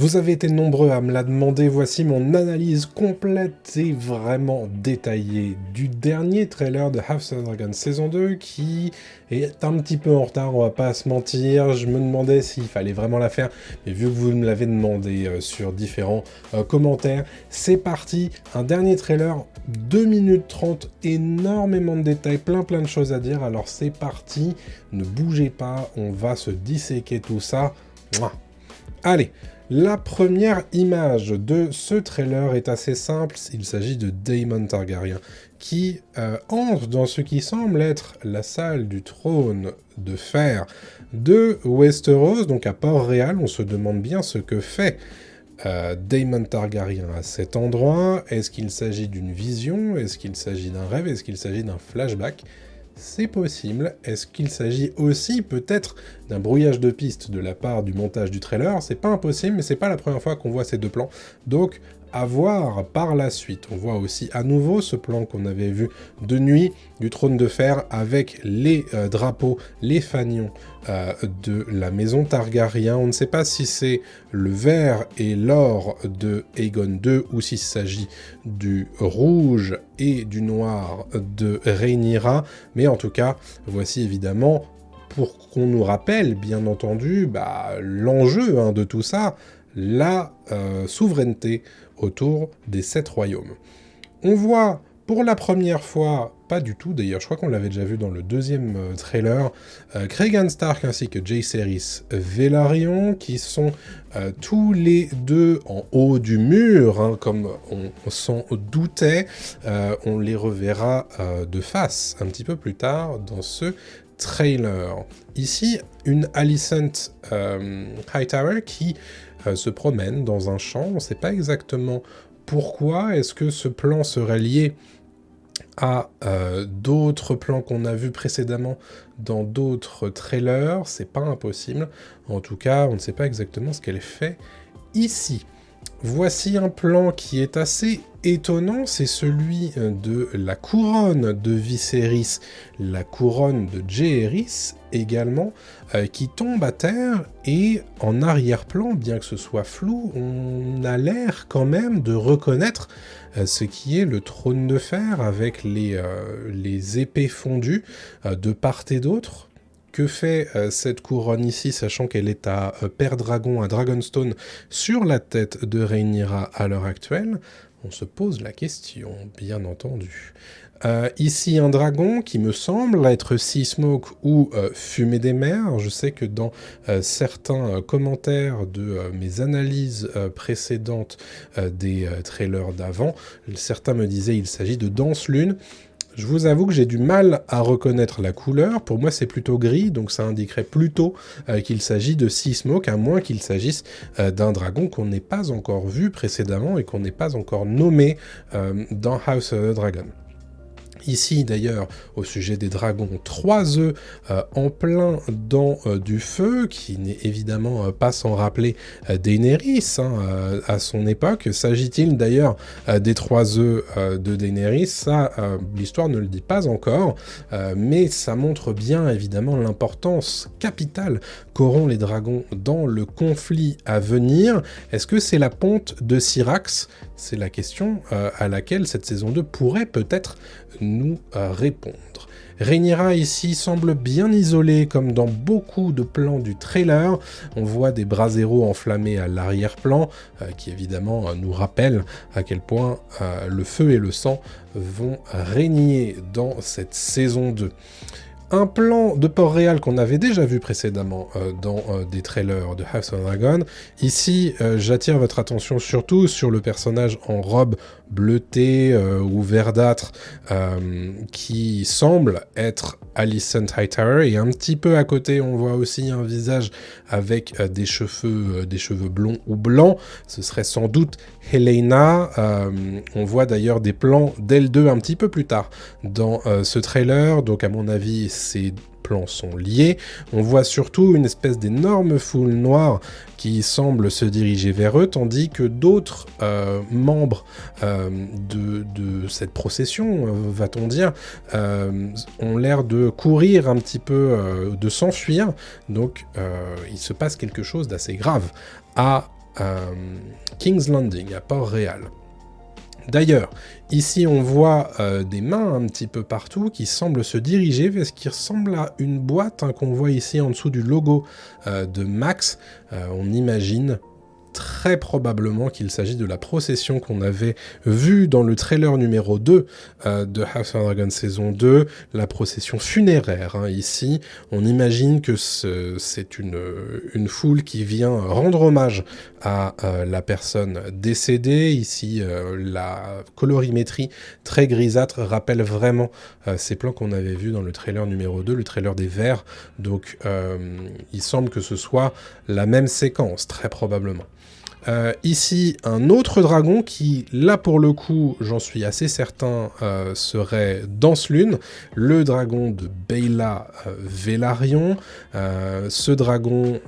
Vous avez été nombreux à me la demander, voici mon analyse complète et vraiment détaillée du dernier trailer de House of the Dragon saison 2 qui est un petit peu en retard, on va pas se mentir. Je me demandais s'il fallait vraiment la faire, mais vu que vous me l'avez demandé sur différents commentaires, c'est parti. Un dernier trailer, 2 minutes 30, énormément de détails, plein de choses à dire, alors c'est parti, ne bougez pas, on va se disséquer tout ça. Mouah. Allez, la première image de ce trailer est assez simple, il s'agit de Daemon Targaryen, qui entre dans ce qui semble être la salle du trône de fer de Westeros, donc à Port-Réal. On se demande bien ce que fait Daemon Targaryen à cet endroit. Est-ce qu'il s'agit d'une vision? Est-ce qu'il s'agit d'un rêve? Est-ce qu'il s'agit d'un flashback? C'est possible. Est-ce qu'il s'agit aussi peut-être d'un brouillage de piste de la part du montage du trailer? C'est pas impossible, mais c'est pas la première fois qu'on voit ces deux plans. Donc, à voir par la suite. On voit aussi à nouveau ce plan qu'on avait vu de nuit du trône de fer avec les drapeaux, les fanions de la maison Targaryen. On ne sait pas si c'est le vert et l'or de Aegon II ou s'il s'agit du rouge et du noir de Rhaenyra, mais en tout cas, voici évidemment, pour qu'on nous rappelle, bien entendu, l'enjeu de tout ça, la souveraineté autour des 7 royaumes. On voit pour la première fois, pas du tout d'ailleurs, je crois qu'on l'avait déjà vu dans le deuxième trailer, Cregan Stark ainsi que Jaehaerys Velaryon, qui sont tous les deux en haut du mur, comme on s'en doutait. On les reverra de face un petit peu plus tard dans ce trailer. Ici, une Alicent Hightower qui se promène dans un champ, on ne sait pas exactement pourquoi. Est-ce que ce plan serait lié à d'autres plans qu'on a vus précédemment dans d'autres trailers? C'est pas impossible. En tout cas, on ne sait pas exactement ce qu'elle fait ici. Voici un plan qui est assez étonnant, c'est celui de la couronne de Viserys, la couronne de Jaehaerys également, qui tombe à terre, et en arrière-plan, bien que ce soit flou, on a l'air quand même de reconnaître ce qui est le trône de fer avec les épées fondues de part et d'autre. Que fait cette couronne ici, sachant qu'elle est à Père Dragon, à Dragonstone, sur la tête de Rhaenyra à l'heure actuelle? On se pose la question, bien entendu. Ici, un dragon qui me semble être Sea Smoke ou Fumée des mers. Je sais que dans certains commentaires de mes analyses précédentes des trailers d'avant, certains me disaient qu'il s'agit de Danse Lune. Je vous avoue que j'ai du mal à reconnaître la couleur. Pour moi, c'est plutôt gris, donc ça indiquerait plutôt qu'il s'agit de Sea Smoke, à moins qu'il s'agisse d'un dragon qu'on n'ait pas encore vu précédemment et qu'on n'ait pas encore nommé dans House of the Dragon. Ici, d'ailleurs, au sujet des dragons, 3 œufs en plein dans du feu, qui n'est évidemment pas sans rappeler Daenerys à son époque. S'agit-il d'ailleurs des 3 œufs de Daenerys? Ça, l'histoire ne le dit pas encore, mais ça montre bien évidemment l'importance capitale qu'auront les dragons dans le conflit à venir. Est-ce que c'est la ponte de Syrax? C'est la question à laquelle cette saison 2 pourrait peut-être nous répondre. Rhaenyra ici semble bien isolée comme dans beaucoup de plans du trailer. On voit des braseros enflammés à l'arrière-plan qui évidemment nous rappellent à quel point le feu et le sang vont régner dans cette saison 2. Un plan de Port-Réal qu'on avait déjà vu précédemment dans des trailers de House of Dragon. Ici, j'attire votre attention surtout sur le personnage en robe bleutée ou verdâtre qui semble être Alicent Hightower, et un petit peu à côté, on voit aussi un visage avec des cheveux blonds ou blancs. Ce serait sans doute Helaena. On voit d'ailleurs des plans d'elle deux un petit peu plus tard dans ce trailer, donc à mon avis, ces plans sont liés. On voit surtout une espèce d'énorme foule noire qui semble se diriger vers eux, tandis que d'autres membres de cette procession, va-t-on dire, ont l'air de courir un petit peu, de s'enfuir. Donc il se passe quelque chose d'assez grave à King's Landing, à Port-Réal. D'ailleurs, ici on voit des mains un petit peu partout qui semblent se diriger vers ce qui ressemble à une boîte qu'on voit ici en dessous du logo de Max. On imagine très probablement qu'il s'agit de la procession qu'on avait vue dans le trailer numéro 2 de House of Dragon saison 2, la procession funéraire. Ici, on imagine que c'est une foule qui vient rendre hommage à la personne décédée. Ici, la colorimétrie très grisâtre rappelle vraiment ces plans qu'on avait vus dans le trailer numéro 2, le trailer des Verts. Donc, il semble que ce soit la même séquence, très probablement. Ici, un autre dragon qui, là pour le coup, j'en suis assez certain, serait Danse-Lune, le dragon de Baela Velaryon. Ce dragon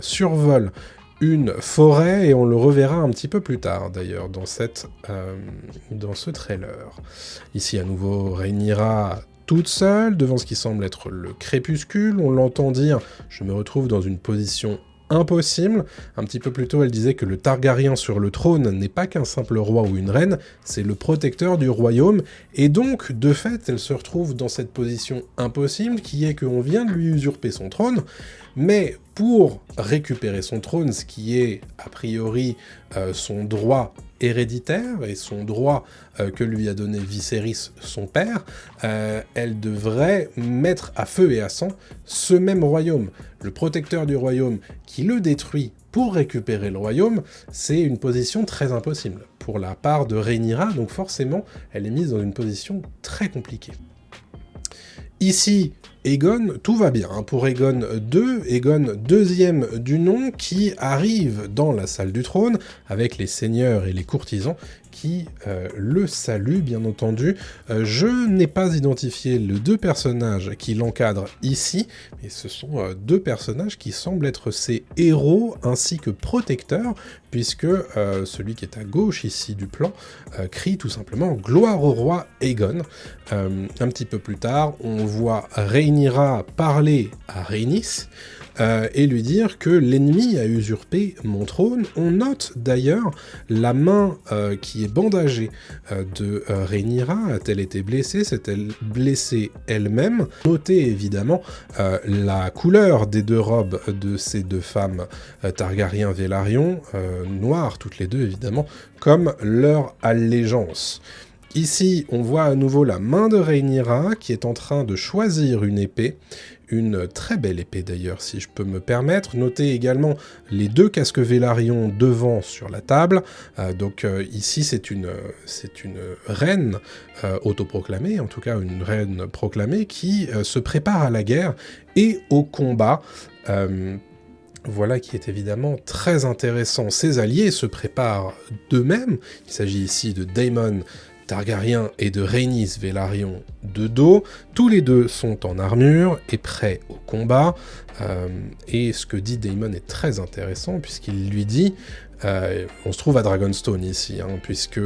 survole une forêt et on le reverra un petit peu plus tard d'ailleurs dans ce trailer. Ici à nouveau Rhaenyra toute seule devant ce qui semble être le crépuscule. On l'entend dire « Je me retrouve dans une position impossible ». Un petit peu plus tôt, elle disait que le Targaryen sur le trône n'est pas qu'un simple roi ou une reine, c'est le protecteur du royaume, et donc, de fait, elle se retrouve dans cette position impossible, qui est qu'on vient de lui usurper son trône, mais pour récupérer son trône, ce qui est, a priori, son droit héréditaire et son droit que lui a donné Viserys, son père, elle devrait mettre à feu et à sang ce même royaume. Le protecteur du royaume qui le détruit pour récupérer le royaume, c'est une position très impossible pour la part de Rhaenyra, donc forcément, elle est mise dans une position très compliquée. Ici, Aegon, tout va bien. Pour Aegon II, Aegon deuxième du nom, qui arrive dans la salle du trône, avec les seigneurs et les courtisans, qui le saluent, bien entendu. Je n'ai pas identifié les deux personnages qui l'encadrent ici, mais ce sont deux personnages qui semblent être ses héros ainsi que protecteurs, puisque celui qui est à gauche ici du plan crie tout simplement « Gloire au roi Aegon ». Un petit peu plus tard, on voit Rhaenyra parler à Rhaenys, et lui dire que l'ennemi a usurpé mon trône. On note d'ailleurs la main qui est bandagée de Rhaenyra. A-t-elle été blessée? S'est-elle blessée elle-même? Notez évidemment la couleur des deux robes de ces deux femmes Targaryen Velaryon, noires toutes les deux évidemment, comme leur allégeance. Ici, on voit à nouveau la main de Rhaenyra qui est en train de choisir une épée, une très belle épée d'ailleurs, si je peux me permettre. Notez également les deux casques Velaryon devant sur la table. Ici, c'est une reine autoproclamée, en tout cas une reine proclamée, qui se prépare à la guerre et au combat. Voilà qui est évidemment très intéressant. Ses alliés se préparent d'eux-mêmes. Il s'agit ici de Daemon Targaryen et de Rhaenys Velaryon de dos. Tous les deux sont en armure et prêts au combat. Et ce que dit Daemon est très intéressant puisqu'il lui dit... on se trouve à Dragonstone ici, puisque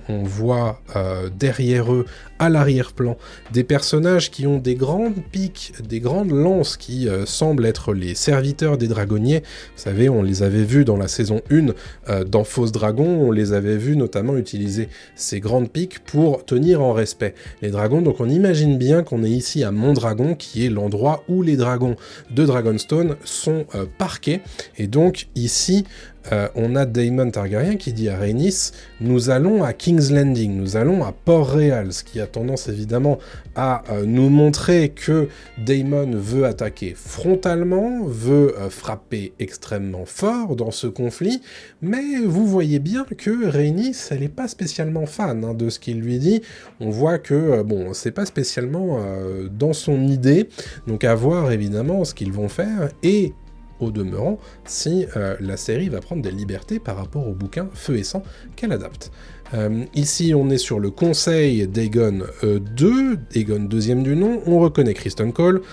on voit derrière eux, à l'arrière-plan, des personnages qui ont des grandes piques, des grandes lances qui semblent être les serviteurs des dragonniers. Vous savez, on les avait vus dans la saison 1 dans Fausse Dragon, on les avait vus notamment utiliser ces grandes piques pour tenir en respect les dragons. Donc on imagine bien qu'on est ici à Mondragon, qui est l'endroit où les dragons de Dragonstone sont parqués. Et donc ici... on a Daemon Targaryen qui dit à Rhaenys « Nous allons à King's Landing, nous allons à Port-Réal », ce qui a tendance évidemment à nous montrer que Daemon veut attaquer frontalement, veut frapper extrêmement fort dans ce conflit, mais vous voyez bien que Rhaenys, elle n'est pas spécialement fan de ce qu'il lui dit. On voit que, bon, c'est pas spécialement dans son idée, donc à voir évidemment ce qu'ils vont faire, et au demeurant, si la série va prendre des libertés par rapport au bouquin Feu et Sang qu'elle adapte. Ici, on est sur le conseil d'Aegon II, Aegon deuxième du nom. On reconnaît Criston Cole.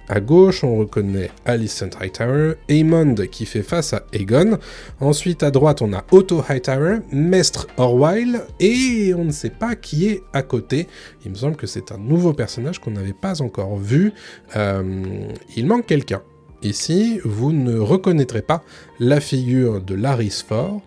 À gauche, on reconnaît Alicent Hightower, Aemond qui fait face à Aegon. Ensuite, à droite, on a Otto Hightower, Maestre Orwyle, et on ne sait pas qui est à côté. Il me semble que c'est un nouveau personnage qu'on n'avait pas encore vu. Il manque quelqu'un. ici, vous ne reconnaîtrez pas la figure de Larys Fort.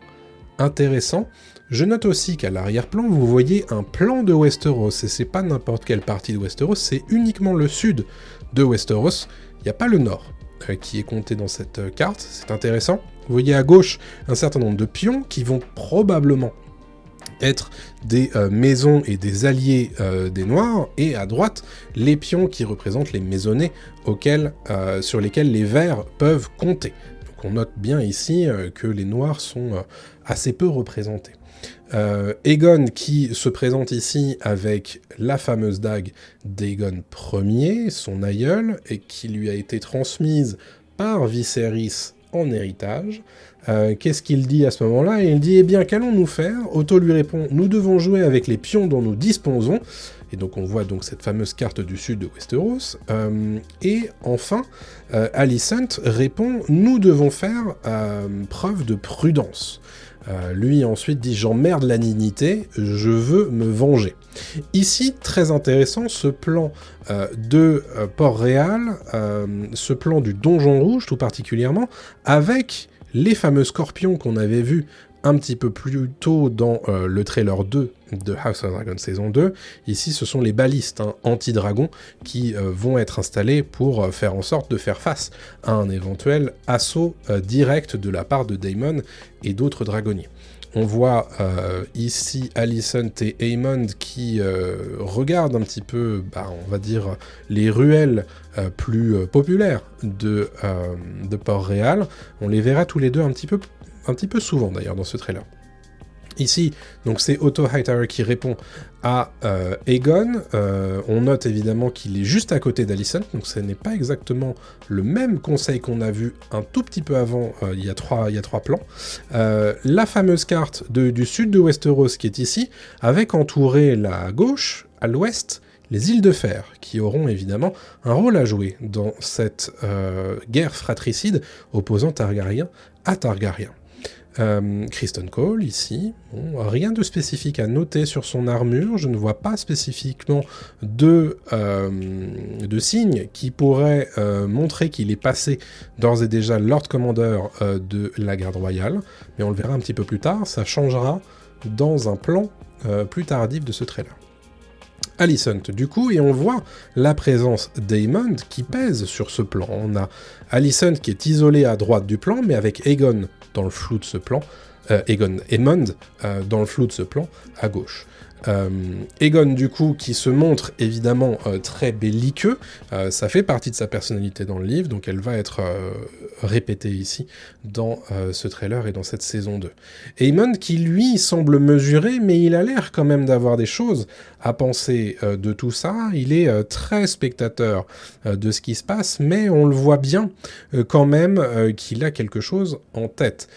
Intéressant. Je note aussi qu'à l'arrière-plan, vous voyez un plan de Westeros, et c'est pas n'importe quelle partie de Westeros, c'est uniquement le sud de Westeros, il n'y a pas le nord qui est compté dans cette carte, c'est intéressant. Vous voyez à gauche un certain nombre de pions qui vont probablement être des maisons et des alliés des Noirs, et à droite, les pions qui représentent les maisonnées sur lesquels les Verts peuvent compter. Donc on note bien ici que les Noirs sont assez peu représentés. Aegon qui se présente ici avec la fameuse dague d'Aegon Ier, son aïeul, et qui lui a été transmise par Viserys en héritage. Qu'est-ce qu'il dit à ce moment-là? Il dit, eh bien, qu'allons-nous faire? Otto lui répond, nous devons jouer avec les pions dont nous disposons. Et donc on voit donc cette fameuse carte du sud de Westeros. Et enfin, Alicent répond, nous devons faire preuve de prudence. Lui ensuite dit, j'emmerde la dignité, je veux me venger. Ici, très intéressant, ce plan de Port-Réal, ce plan du Donjon Rouge tout particulièrement, avec les fameux scorpions qu'on avait vus un petit peu plus tôt dans le trailer 2 de House of Dragon saison 2. Ici, ce sont les balistes anti-dragons qui vont être installés pour faire en sorte de faire face à un éventuel assaut direct de la part de Daemon et d'autres dragonniers. On voit ici Alicent et Aemond qui regardent un petit peu, on va dire, les ruelles plus populaires de Port-Réal. On les verra tous les deux un petit peu souvent d'ailleurs dans ce trailer. Ici, donc c'est Otto Hightower qui répond à Aegon. On note évidemment qu'il est juste à côté d'Alicent, donc ce n'est pas exactement le même conseil qu'on a vu un tout petit peu avant, il y a trois plans. La fameuse carte du sud de Westeros qui est ici, avec entouré la gauche, à l'ouest, les îles de Fer, qui auront évidemment un rôle à jouer dans cette guerre fratricide opposant Targaryen à Targaryen. Criston Cole, ici, bon, rien de spécifique à noter sur son armure, je ne vois pas spécifiquement de signes qui pourraient montrer qu'il est passé d'ores et déjà Lord Commander de la Garde Royale, mais on le verra un petit peu plus tard, ça changera dans un plan plus tardif de ce trailer. Alicent du coup, et on voit la présence d'Aemond qui pèse sur ce plan. On a Alicent qui est isolée à droite du plan, mais avec Aegon dans le flou de ce plan, Aemond dans le flou de ce plan à gauche. Aegon du coup qui se montre évidemment très belliqueux, ça fait partie de sa personnalité dans le livre, donc elle va être répétée ici dans ce trailer et dans cette saison 2. Aemond qui lui semble mesuré, mais il a l'air quand même d'avoir des choses à penser de tout ça, il est très spectateur de ce qui se passe, mais on le voit bien quand même qu'il a quelque chose en tête.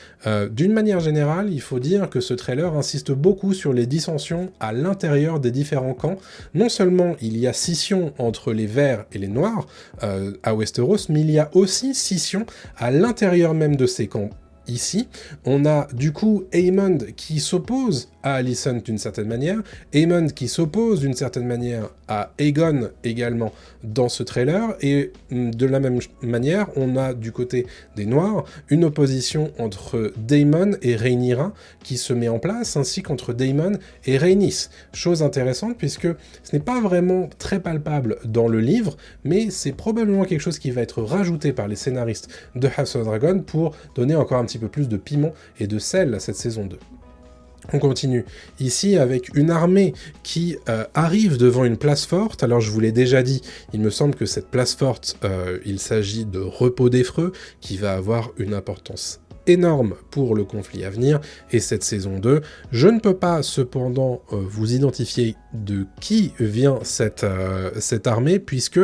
D'une manière générale, il faut dire que ce trailer insiste beaucoup sur les dissensions à l'intérieur des différents camps. Non seulement il y a scission entre les verts et les noirs à Westeros, mais il y a aussi scission à l'intérieur même de ces camps. Ici, on a du coup Aemond qui s'oppose à Alicent d'une certaine manière, Aemond qui s'oppose d'une certaine manière à Aegon également dans ce trailer, et de la même manière, on a du côté des Noirs une opposition entre Daemon et Rhaenyra qui se met en place, ainsi qu'entre Daemon et Rhaenys. Chose intéressante puisque ce n'est pas vraiment très palpable dans le livre, mais c'est probablement quelque chose qui va être rajouté par les scénaristes de House of Dragon pour donner encore un petit peu plus de piment et de sel à cette saison 2. On continue ici avec une armée qui arrive devant une place forte. Alors je vous l'ai déjà dit, il me semble que cette place forte, il s'agit de Repos d'Effreux, qui va avoir une importance énorme pour le conflit à venir, et cette saison 2. Je ne peux pas cependant vous identifier de qui vient cette armée, puisque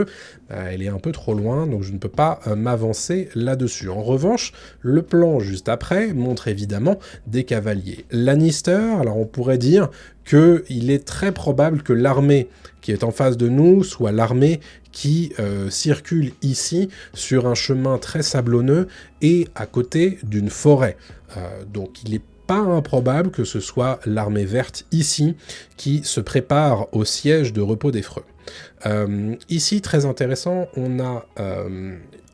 elle est un peu trop loin, donc je ne peux pas m'avancer là-dessus. En revanche, le plan juste après montre évidemment des cavaliers Lannister. Alors on pourrait dire qu'il est très probable que l'armée qui est en face de nous soit l'armée qui circule ici sur un chemin très sablonneux et à côté d'une forêt. Donc il est pas improbable que ce soit l'armée verte ici qui se prépare au siège de Repos d'Effreux. Ici, très intéressant, on a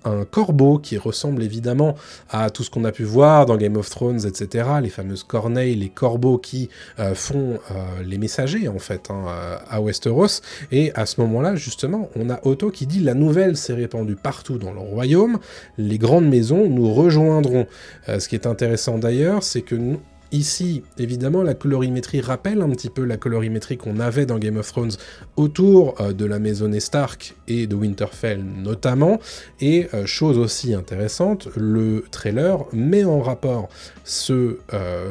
un corbeau qui ressemble évidemment à tout ce qu'on a pu voir dans Game of Thrones, etc. Les fameuses corneilles, les corbeaux qui font les messagers, en fait, hein, à Westeros. Et à ce moment-là, justement, on a Otto qui dit « La nouvelle s'est répandue partout dans le royaume. Les grandes maisons nous rejoindront. » Ce qui est intéressant d'ailleurs, c'est que nous, ici, évidemment, la colorimétrie rappelle un petit peu la colorimétrie qu'on avait dans Game of Thrones autour de la maisonnée Stark et de Winterfell notamment. Et chose aussi intéressante, le trailer met en rapport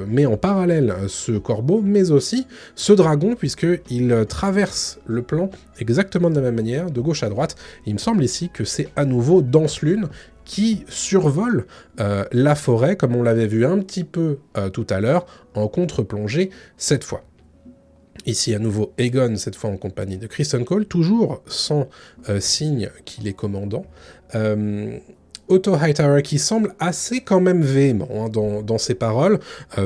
met en parallèle ce corbeau, mais aussi ce dragon, puisqu'il traverse le plan exactement de la même manière, de gauche à droite. Et il me semble ici que c'est à nouveau Danse-Lune qui survole la forêt, comme on l'avait vu un petit peu tout à l'heure, en contre-plongée cette fois. Ici, à nouveau, Aegon, cette fois en compagnie de Criston Cole, toujours sans signe qu'il est commandant. Otto Hightower qui semble assez quand même véhément hein, dans ses paroles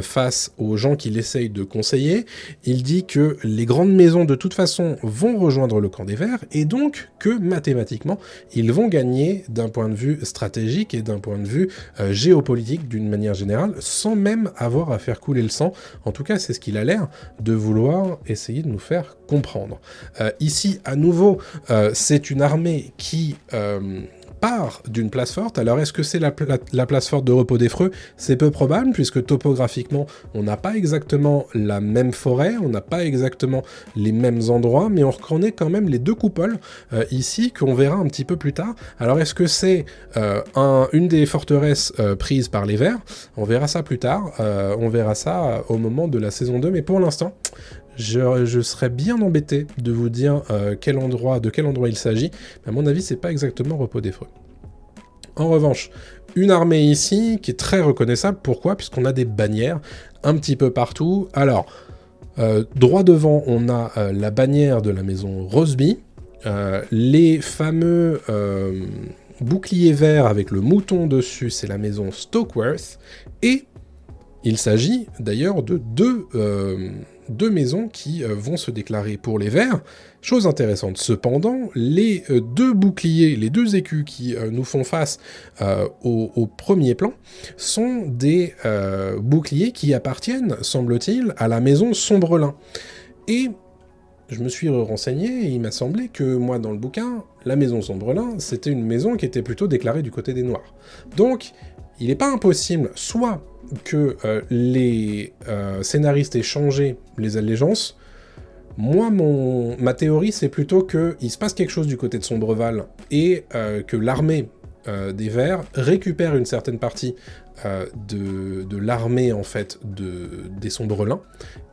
face aux gens qu'il essaye de conseiller. Il dit que les grandes maisons de toute façon vont rejoindre le camp des Verts et donc que mathématiquement ils vont gagner d'un point de vue stratégique et d'un point de vue géopolitique d'une manière générale sans même avoir à faire couler le sang. En tout cas c'est ce qu'il a l'air de vouloir essayer de nous faire comprendre. Ici à nouveau c'est une armée qui part d'une place forte. Alors est-ce que c'est la place forte de Repos des Freux? C'est peu probable puisque topographiquement on n'a pas exactement la même forêt, on n'a pas exactement les mêmes endroits, mais on reconnaît quand même les deux coupoles ici qu'on verra un petit peu plus tard. Alors est-ce que c'est une des forteresses prises par les Verts? On verra ça plus tard, on verra ça au moment de la saison 2, mais pour l'instant je serais bien embêté de vous dire de quel endroit il s'agit, mais à mon avis c'est pas exactement Repos des Freux. En revanche, une armée ici qui est très reconnaissable, pourquoi? Puisqu'on a des bannières un petit peu partout. Alors, droit devant on a la bannière de la maison Roseby, les fameux boucliers verts avec le mouton dessus, c'est la maison Stokeworth, et il s'agit d'ailleurs de deux maisons qui vont se déclarer pour les Verts. Chose intéressante, cependant, les deux boucliers, les deux écus qui nous font face au premier plan sont des boucliers qui appartiennent, semble-t-il, à la maison Sombrelin. Et je me suis renseigné et il m'a semblé que, moi, dans le bouquin, la maison Sombrelin, c'était une maison qui était plutôt déclarée du côté des Noirs. Donc, il n'est pas impossible, soit que les scénaristes aient changé les allégeances. Moi, ma théorie, c'est plutôt qu'il se passe quelque chose du côté de Sombreval et que l'armée des Verts récupère une certaine partie de l'armée, en fait, des Sombrelins,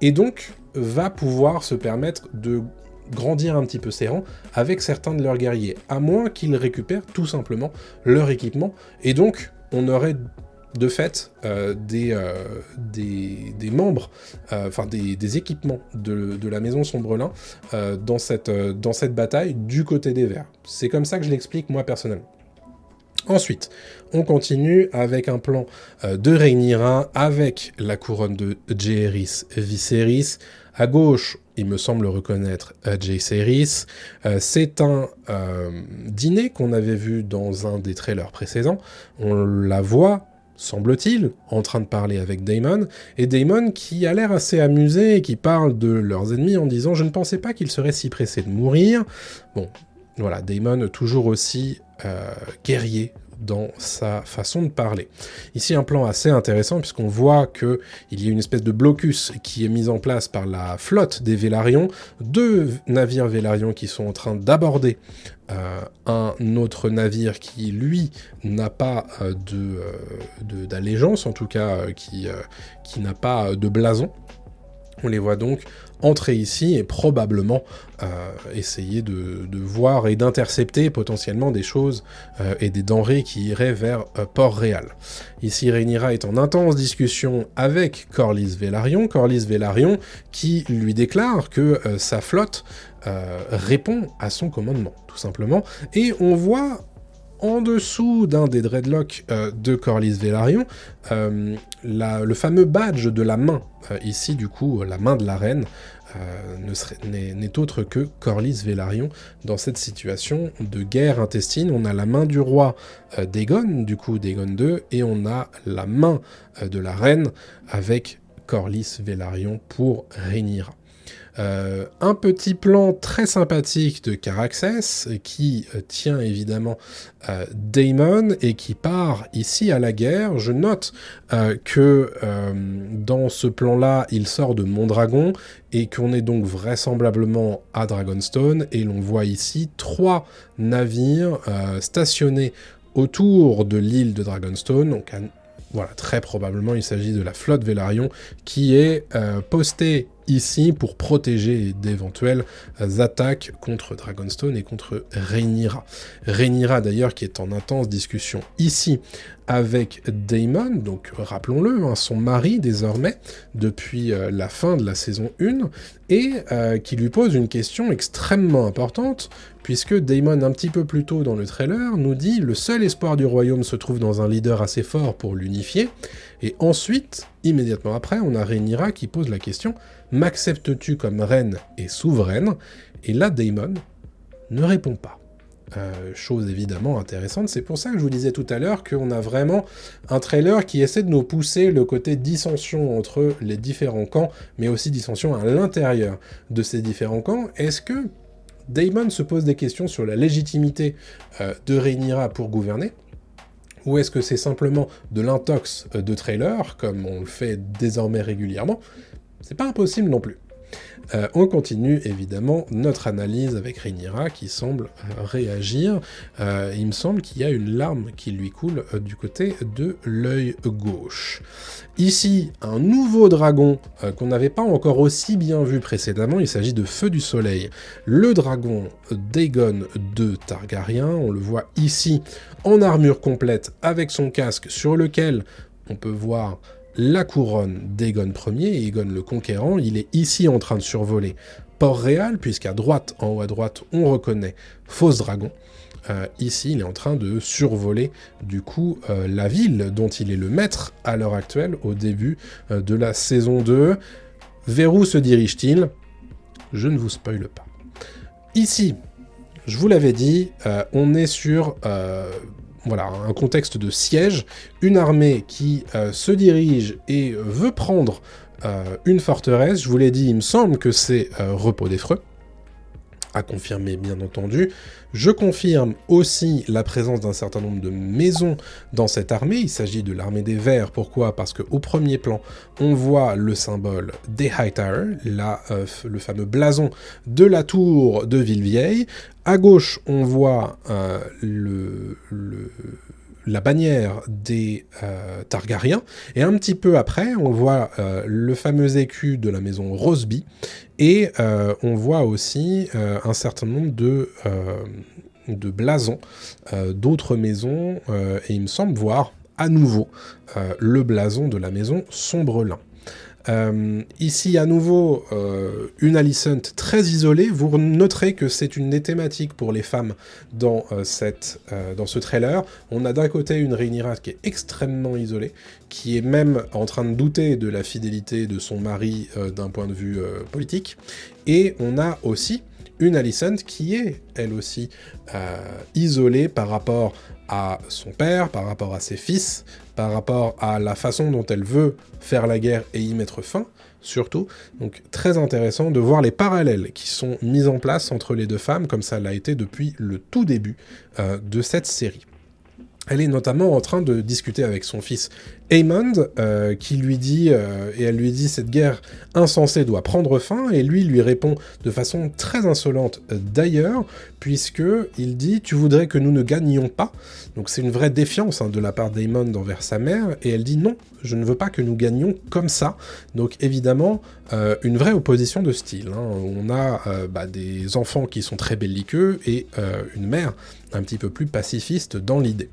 et donc va pouvoir se permettre de grandir un petit peu ses rangs avec certains de leurs guerriers, à moins qu'ils récupèrent tout simplement leur équipement, et donc on aurait de fait des membres, enfin des équipements de la maison Sombrelin dans cette bataille du côté des Verts. C'est comme ça que je l'explique moi personnellement. Ensuite, on continue avec un plan de Rhaenyra avec la couronne de Jaehaerys Viserys. À gauche, il me semble reconnaître Jaehaerys. C'est un dîner qu'on avait vu dans un des trailers précédents. On la voit, semble-t-il, en train de parler avec Daemon, et Daemon qui a l'air assez amusé et qui parle de leurs ennemis en disant « Je ne pensais pas qu'ils seraient si pressés de mourir ». Bon, voilà, Daemon toujours aussi guerrier dans sa façon de parler. Ici, un plan assez intéressant, puisqu'on voit qu'il y a une espèce de blocus qui est mis en place par la flotte des Velaryons, deux navires Velaryons qui sont en train d'aborder un autre navire qui, lui, n'a pas d'allégeance, en tout cas, qui n'a pas de blason. On les voit donc entrer ici et probablement essayer de voir et d'intercepter potentiellement des choses et des denrées qui iraient vers Port-Réal. Ici, Rhaenyra est en intense discussion avec Corlys Velaryon. Corlys Velaryon qui lui déclare que sa flotte répond à son commandement, tout simplement. Et on voit en dessous d'un des dreadlocks de Corlys Velaryon, le fameux badge de la main, ici du coup la main de la reine, n'est autre que Corlys Velaryon dans cette situation de guerre intestine. On a la main du roi Daegon, du coup Daegon II, et on a la main de la reine avec Corlys Velaryon pour Rhaenyra. Un petit plan très sympathique de Caraxès qui tient évidemment Daemon et qui part ici à la guerre. Je note que dans ce plan-là, il sort de Mondragon et qu'on est donc vraisemblablement à Dragonstone, et l'on voit ici 3 navires stationnés autour de l'île de Dragonstone. Donc voilà, très probablement il s'agit de la flotte Velaryon qui est postée ici pour protéger d'éventuelles attaques contre Dragonstone et contre Rhaenyra. Rhaenyra d'ailleurs qui est en intense discussion ici avec Daemon, donc rappelons-le, hein, son mari désormais, depuis la fin de la saison 1, et qui lui pose une question extrêmement importante, puisque Daemon, un petit peu plus tôt dans le trailer, nous dit « Le seul espoir du royaume se trouve dans un leader assez fort pour l'unifier », et ensuite, immédiatement après, on a Rhaenyra qui pose la question « M'acceptes-tu comme reine et souveraine ?» Et là, Daemon ne répond pas. Chose évidemment intéressante, c'est pour ça que je vous disais tout à l'heure qu'on a vraiment un trailer qui essaie de nous pousser le côté dissension entre les différents camps, mais aussi dissension à l'intérieur de ces différents camps. Est-ce que Daemon se pose des questions sur la légitimité de Rhaenyra pour gouverner ? Ou est-ce que c'est simplement de l'intox de trailer, comme on le fait désormais régulièrement ? C'est pas impossible non plus. On continue évidemment notre analyse avec Rhaenyra qui semble réagir. Il me semble qu'il y a une larme qui lui coule du côté de l'œil gauche. Ici, un nouveau dragon qu'on n'avait pas encore aussi bien vu précédemment, il s'agit de Feu du Soleil. Le dragon Daegon de Targaryen, on le voit ici en armure complète avec son casque sur lequel on peut voir la couronne d'Aegon Ier, et Aegon le Conquérant. Il est ici en train de survoler Port-Réal, puisqu'à droite, en haut à droite, on reconnaît Fosse Dragon. Ici, il est en train de survoler, du coup, la ville dont il est le maître à l'heure actuelle, au début de la saison 2. Vers où se dirige-t-il ? Je ne vous spoile pas. Ici, je vous l'avais dit, on est sur... voilà, un contexte de siège, une armée qui se dirige et veut prendre une forteresse. Je vous l'ai dit, il me semble que c'est Repos des Freux, à confirmer bien entendu. Je confirme aussi la présence d'un certain nombre de maisons dans cette armée. Il s'agit de l'armée des Verts. Pourquoi ? Parce qu'au premier plan, on voit le symbole des Hightower, le fameux blason de la tour de Villevieille. À gauche, on voit la bannière des Targaryens, et un petit peu après, on voit le fameux écu de la maison Roseby, et on voit aussi un certain nombre de blasons d'autres maisons, et il me semble voir à nouveau le blason de la maison Sombrelin. Ici, à nouveau, une Alicent très isolée. Vous noterez que c'est une des thématiques pour les femmes dans ce trailer. On a d'un côté une Rhaenyra qui est extrêmement isolée, qui est même en train de douter de la fidélité de son mari d'un point de vue politique. Et on a aussi une Alicent qui est, elle aussi, isolée par rapport à son père, par rapport à ses fils, par rapport à la façon dont elle veut faire la guerre et y mettre fin, surtout. Donc très intéressant de voir les parallèles qui sont mis en place entre les deux femmes, comme ça l'a été depuis le tout début de cette série. Elle est notamment en train de discuter avec son fils Aemond, qui lui dit, et elle lui dit, cette guerre insensée doit prendre fin, et lui répond de façon très insolente d'ailleurs, puisque il dit, tu voudrais que nous ne gagnions pas, donc c'est une vraie défiance de la part d'Aemond envers sa mère, et elle dit non, je ne veux pas que nous gagnions comme ça, donc évidemment, une vraie opposition de style, on a des enfants qui sont très belliqueux, et une mère un petit peu plus pacifiste dans l'idée.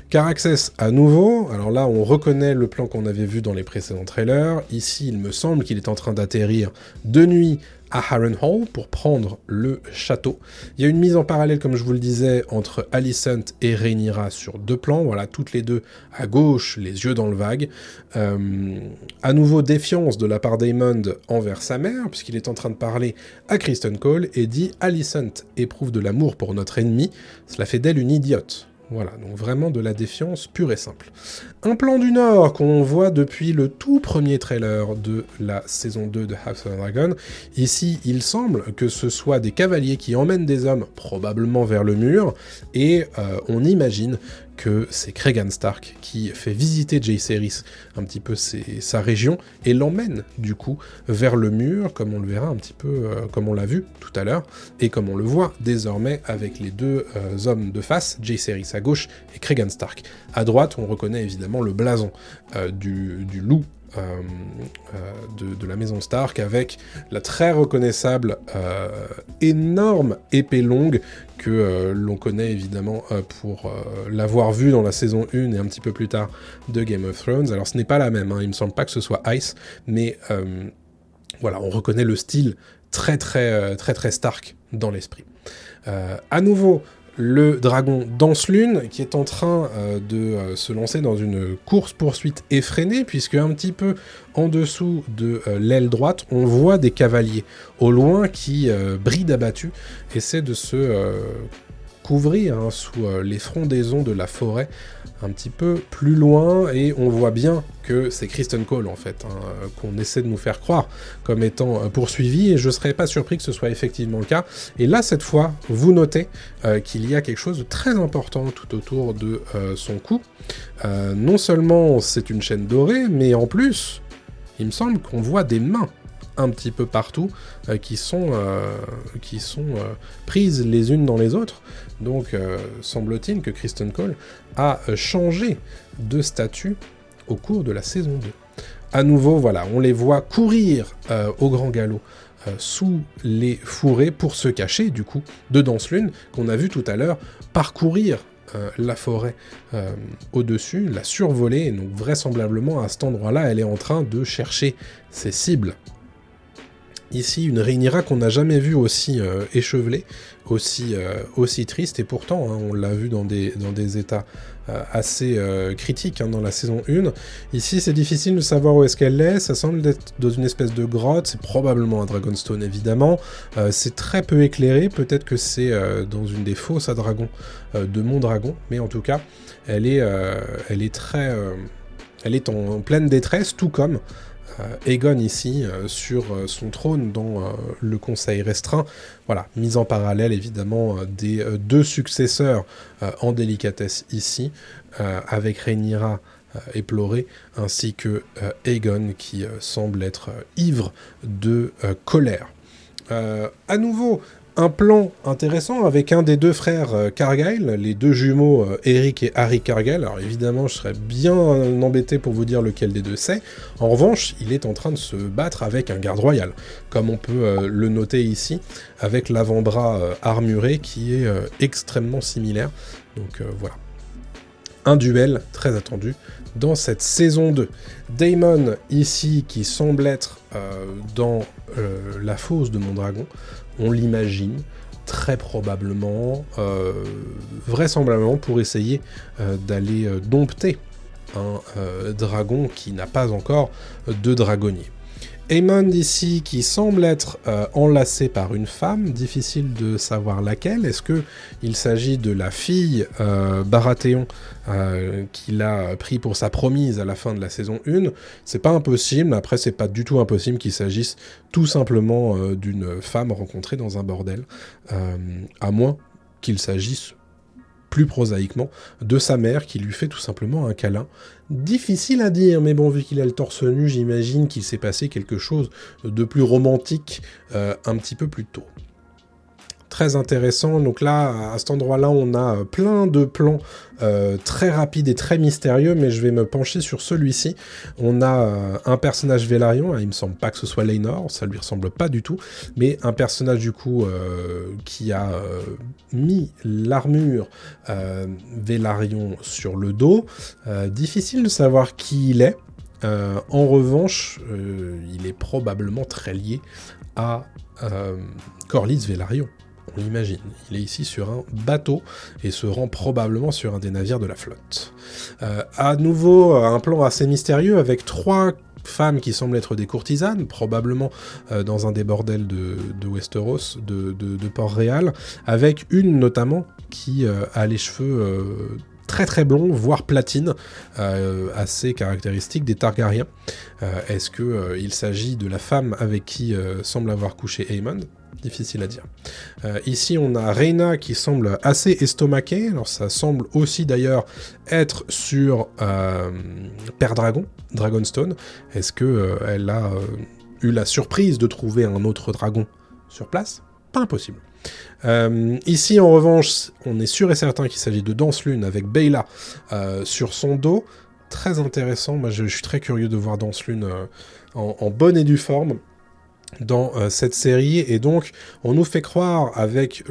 Caraxès à nouveau, alors là on reconnaît reconnaît le plan qu'on avait vu dans les précédents trailers. Ici, il me semble qu'il est en train d'atterrir de nuit à Harrenhal pour prendre le château. Il y a une mise en parallèle, comme je vous le disais, entre Alicent et Rhaenyra sur 2 plans, voilà, toutes les deux à gauche, les yeux dans le vague. À nouveau, défiance de la part d'Aemond envers sa mère, puisqu'il est en train de parler à Criston Cole et dit « Alicent éprouve de l'amour pour notre ennemi, cela fait d'elle une idiote ». Voilà, donc vraiment de la défiance pure et simple. Un plan du Nord qu'on voit depuis le tout premier trailer de la saison 2 de House of the Dragon. Ici, il semble que ce soit des cavaliers qui emmènent des hommes, probablement vers le mur, et on imagine que c'est Cregan Stark qui fait visiter Jaehaerys un petit peu sa région et l'emmène du coup vers le mur, comme on le verra un petit peu, comme on l'a vu tout à l'heure, et comme on le voit désormais avec les deux hommes de face, Jaehaerys à gauche et Cregan Stark. À droite, on reconnaît évidemment le blason du loup de la maison Stark, avec la très reconnaissable énorme épée longue que l'on connaît évidemment pour l'avoir vue dans la saison 1 et un petit peu plus tard de Game of Thrones. Alors ce n'est pas la même, hein, il me semble pas que ce soit Ice, mais voilà, on reconnaît le style très Stark dans l'esprit. À nouveau, le dragon Danselune qui est en train de se lancer dans une course-poursuite effrénée, puisque un petit peu en dessous de l'aile droite, on voit des cavaliers au loin qui, bride abattus, essaient de se couvrir sous les frondaisons de la forêt un petit peu plus loin, et on voit bien que c'est Criston Cole en fait, qu'on essaie de nous faire croire comme étant poursuivi, et je serais pas surpris que ce soit effectivement le cas. Et là, cette fois, vous notez qu'il y a quelque chose de très important tout autour de son cou. Non seulement c'est une chaîne dorée, mais en plus, il me semble qu'on voit des mains un petit peu partout, qui sont prises les unes dans les autres. Donc, semble-t-il que Criston Cole a changé de statut au cours de la saison 2. À nouveau, voilà, on les voit courir au grand galop sous les fourrés pour se cacher, du coup, de Danselune, qu'on a vu tout à l'heure parcourir la forêt au-dessus, la survoler, et donc vraisemblablement, à cet endroit-là, elle est en train de chercher ses cibles. Ici, une Rhaenyra qu'on n'a jamais vue aussi échevelée, aussi triste, et pourtant, hein, on l'a vu dans des états assez critiques dans la saison 1. Ici, c'est difficile de savoir où est-ce qu'elle est, ça semble être dans une espèce de grotte, c'est probablement un Dragonstone évidemment, c'est très peu éclairé, peut-être que c'est dans une des fosses à dragons de Mondragon, mais en tout cas, elle est en pleine détresse, tout comme Aegon ici, sur son trône dans le conseil restreint. Voilà, mise en parallèle évidemment des deux successeurs en délicatesse ici, avec Rhaenyra éplorée, ainsi que Aegon qui semble être ivre de colère. À nouveau, un plan intéressant avec un des deux frères Cargyle, les deux jumeaux Eric et Harry Cargyle. Alors évidemment, je serais bien embêté pour vous dire lequel des deux c'est. En revanche, il est en train de se battre avec un garde royal, comme on peut le noter ici, avec l'avant-bras armuré qui est extrêmement similaire. Donc voilà. Un duel très attendu dans cette saison 2. Daemon, ici, qui semble être dans la fosse de Mondragon, on l'imagine, très probablement, vraisemblablement, pour essayer d'aller dompter un dragon qui n'a pas encore de dragonnier. Aemond ici, qui semble être enlacé par une femme, difficile de savoir laquelle. Est-ce qu'il s'agit de la fille Baratheon qu'il a pris pour sa promise à la fin de la saison 1 ? C'est pas impossible, après c'est pas du tout impossible qu'il s'agisse tout simplement d'une femme rencontrée dans un bordel, à moins qu'il s'agisse plus prosaïquement, de sa mère qui lui fait tout simplement un câlin. Difficile à dire, mais bon, vu qu'il a le torse nu, j'imagine qu'il s'est passé quelque chose de plus romantique un petit peu plus tôt. très intéressant. Donc là, à cet endroit-là, on a plein de plans très rapides et très mystérieux, mais je vais me pencher sur celui-ci. On a un personnage Velaryon, il me semble pas que ce soit Laenor, ça lui ressemble pas du tout, mais un personnage du coup qui a mis l'armure Velaryon sur le dos. Difficile de savoir qui il est. En revanche, il est probablement très lié à Corlys Velaryon. On l'imagine. Il est ici sur un bateau et se rend probablement sur un des navires de la flotte. À nouveau, un plan assez mystérieux avec 3 femmes qui semblent être des courtisanes, probablement dans un des bordels de Westeros, de Port-Réal, avec une notamment qui a les cheveux très très blond, voire platine, assez caractéristique des Targaryens. Est-ce que il s'agit de la femme avec qui semble avoir couché Aemon ? Difficile à dire. Ici, on a Rhaena qui semble assez estomaquée. Alors, ça semble aussi d'ailleurs être sur Père Dragon, Dragonstone. Est-ce que elle a eu la surprise de trouver un autre dragon sur place ? Pas impossible. Ici, en revanche, on est sûr et certain qu'il s'agit de Danselune avec Baela sur son dos. Très intéressant. Moi, je suis très curieux de voir Danselune en bonne et due forme dans cette série, et donc on nous fait croire avec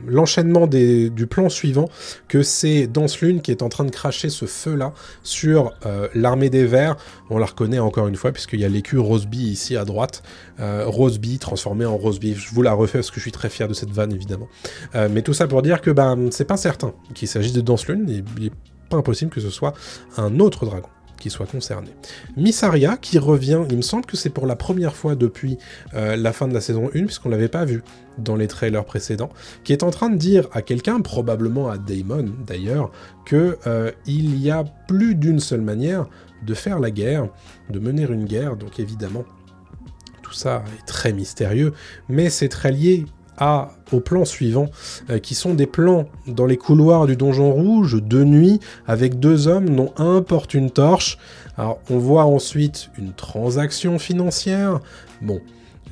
l'enchaînement du plan suivant que c'est Danselune qui est en train de cracher ce feu-là sur l'armée des Verts. On la reconnaît encore une fois puisqu'il y a l'écu Roseby ici à droite, Roseby transformé en Roseby. Je vous la refais parce que je suis très fier de cette vanne évidemment. Mais tout ça pour dire que c'est pas certain qu'il s'agisse de Danselune, il est pas impossible que ce soit un autre dragon qui soit concerné. Miss Arya qui revient, il me semble que c'est pour la première fois depuis la fin de la saison 1, puisqu'on l'avait pas vu dans les trailers précédents, qui est en train de dire à quelqu'un, probablement à Daemon d'ailleurs, que il y a plus d'une seule manière de faire la guerre, de mener une guerre, donc évidemment tout ça est très mystérieux, mais c'est très lié au plan suivant, qui sont des plans dans les couloirs du Donjon Rouge, de nuit, avec 2 hommes dont un porte une torche. Alors, on voit ensuite une transaction financière. Bon,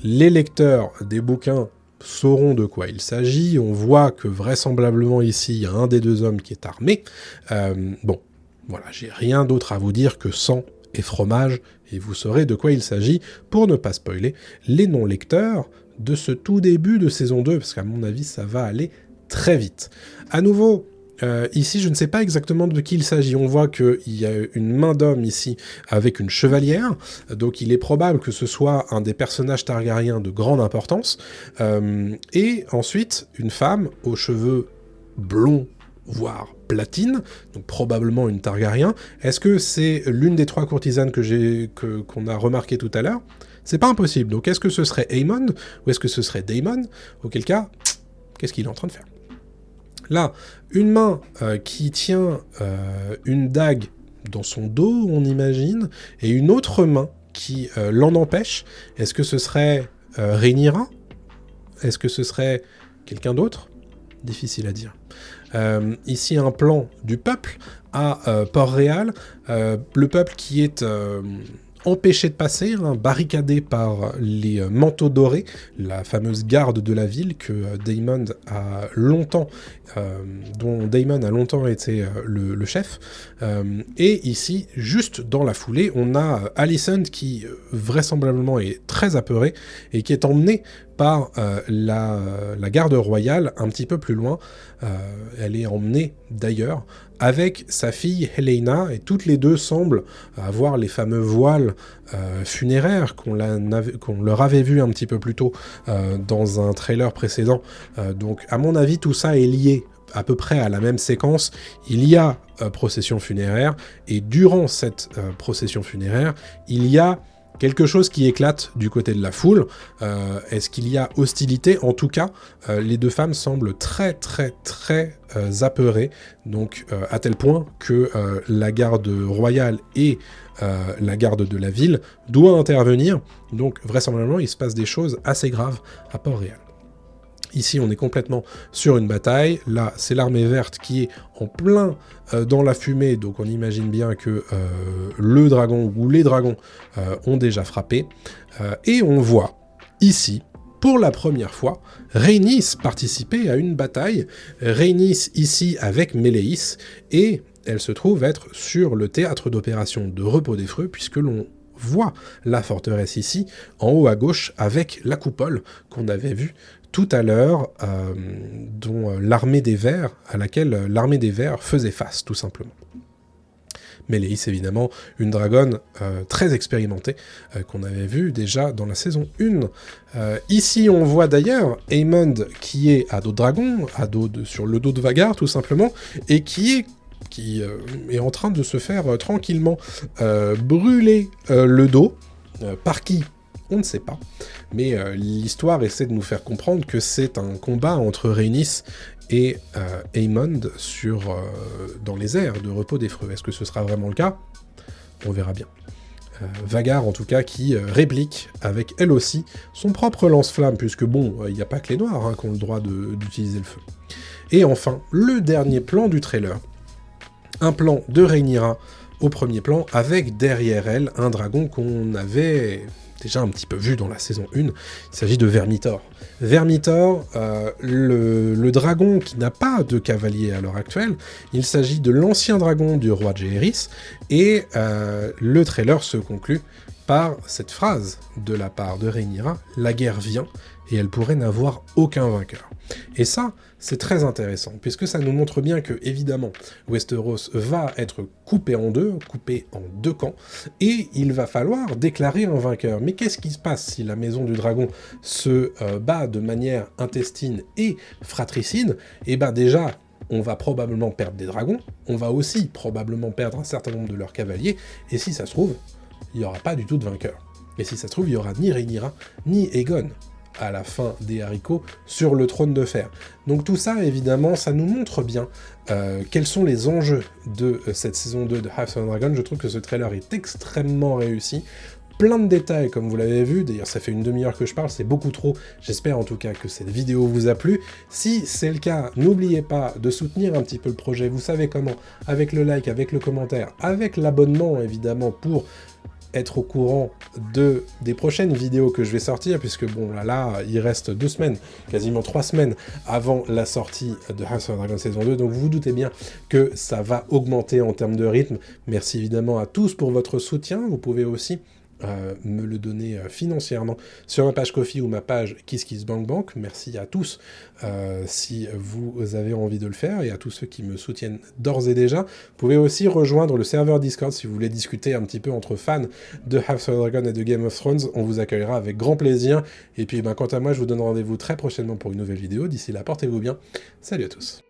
les lecteurs des bouquins sauront de quoi il s'agit. On voit que vraisemblablement ici, il y a un des 2 hommes qui est armé. Bon, voilà, j'ai rien d'autre à vous dire que sang et fromage, et vous saurez de quoi il s'agit, pour ne pas spoiler les non-lecteurs de ce tout début de saison 2, parce qu'à mon avis, ça va aller très vite. À nouveau, ici, je ne sais pas exactement de qui il s'agit. On voit qu'il y a une main d'homme ici avec une chevalière, donc il est probable que ce soit un des personnages targaryens de grande importance. Et ensuite, une femme aux cheveux blonds, voire platine, donc probablement une Targaryen. Est-ce que c'est l'une des 3 courtisanes qu'on a remarqué tout à l'heure ? C'est pas impossible. Donc est-ce que ce serait Aemon ou est-ce que ce serait Daemon ? Auquel cas, qu'est-ce qu'il est en train de faire ? Là, une main qui tient une dague dans son dos, on imagine, et une autre main qui l'en empêche. Est-ce que ce serait Rhaenyra ? Est-ce que ce serait quelqu'un d'autre ? Difficile à dire. Ici, un plan du peuple à Port-Réal. Le peuple qui est empêché de passer, barricadé par les manteaux dorés, la fameuse garde de la ville dont Daemon a longtemps été le chef. Et ici, juste dans la foulée, on a Alicent qui vraisemblablement est très apeurée et qui est emmenée par la garde royale un petit peu plus loin. Elle est emmenée d'ailleurs avec sa fille Helaena, et toutes les 2 semblent avoir les fameux voiles funéraires qu'on leur avait vu un petit peu plus tôt dans un trailer précédent. Donc à mon avis, tout ça est lié à peu près à la même séquence. Il y a procession funéraire, et durant cette procession funéraire, il y a quelque chose qui éclate du côté de la foule. Est-ce qu'il y a hostilité ? En tout cas, les 2 femmes semblent très très très apeurées, donc à tel point que la garde royale et la garde de la ville doit intervenir. Donc vraisemblablement, il se passe des choses assez graves à Port-Réal. Ici, on est complètement sur une bataille. Là, c'est l'armée verte qui est en plein dans la fumée, donc on imagine bien que le dragon ou les dragons ont déjà frappé. Et on voit ici pour la première fois, Rhaenys participait à une bataille, Rhaenys ici avec Méléis, et elle se trouve être sur le théâtre d'opération de Repos des Freux, puisque l'on voit la forteresse ici, en haut à gauche, avec la coupole qu'on avait vue tout à l'heure, dont l'armée des Verts, à laquelle l'armée des Verts faisait face, tout simplement. Méléis, évidemment, une dragonne très expérimentée, qu'on avait vue déjà dans la saison 1. Ici, on voit d'ailleurs Aemond qui est à dos de dragon, sur le dos de Vhagar, tout simplement, et qui est en train de se faire tranquillement brûler le dos. Par qui ? On ne sait pas. Mais l'histoire essaie de nous faire comprendre que c'est un combat entre Rhaenys et Aemond dans les airs de Repos des Freux. Est-ce que ce sera vraiment le cas ? On verra bien. Vhagar, en tout cas, qui réplique avec elle aussi son propre lance-flamme, puisque bon, il n'y a pas que les Noirs qui ont le droit d'utiliser le feu. Et enfin, le dernier plan du trailer. Un plan de Rhaenyra au premier plan, avec derrière elle un dragon qu'on avait déjà un petit peu vu dans la saison 1, il s'agit de Vermithor. Vermithor, le dragon qui n'a pas de cavalier à l'heure actuelle, il s'agit de l'ancien dragon du roi Jaehaerys, et le trailer se conclut par cette phrase de la part de Rhaenyra, « La guerre vient, et elle pourrait n'avoir aucun vainqueur ». Et ça, c'est très intéressant, puisque ça nous montre bien que, évidemment, Westeros va être coupé en deux camps, et il va falloir déclarer un vainqueur. Mais qu'est-ce qui se passe si la Maison du Dragon se bat de manière intestine et fratricide ? Eh ben déjà, on va probablement perdre des dragons, on va aussi probablement perdre un certain nombre de leurs cavaliers, et si ça se trouve, il n'y aura pas du tout de vainqueur. Et si ça se trouve, il n'y aura ni Rhaenyra, ni Aegon à la fin des haricots sur le trône de fer. Donc tout ça, évidemment, ça nous montre bien quels sont les enjeux de cette saison 2 de House of the Dragon. Je trouve que ce trailer est extrêmement réussi. Plein de détails, comme vous l'avez vu. D'ailleurs, ça fait une demi-heure que je parle, c'est beaucoup trop. J'espère en tout cas que cette vidéo vous a plu. Si c'est le cas, n'oubliez pas de soutenir un petit peu le projet. Vous savez comment, avec le like, avec le commentaire, avec l'abonnement, évidemment, pour être au courant des prochaines vidéos que je vais sortir, puisque bon, là, il reste 2 semaines, quasiment 3 semaines avant la sortie de House of the Dragon saison 2, donc vous vous doutez bien que ça va augmenter en termes de rythme. Merci évidemment à tous pour votre soutien. Vous pouvez aussi me le donner financièrement sur ma page Ko-fi ou ma page KissKissBankBank. Merci à tous si vous avez envie de le faire, et à tous ceux qui me soutiennent d'ores et déjà. Vous pouvez aussi rejoindre le serveur Discord si vous voulez discuter un petit peu entre fans de House of the Dragon et de Game of Thrones. On vous accueillera avec grand plaisir. Et puis quant à moi, je vous donne rendez-vous très prochainement pour une nouvelle vidéo. D'ici là, portez-vous bien. Salut à tous.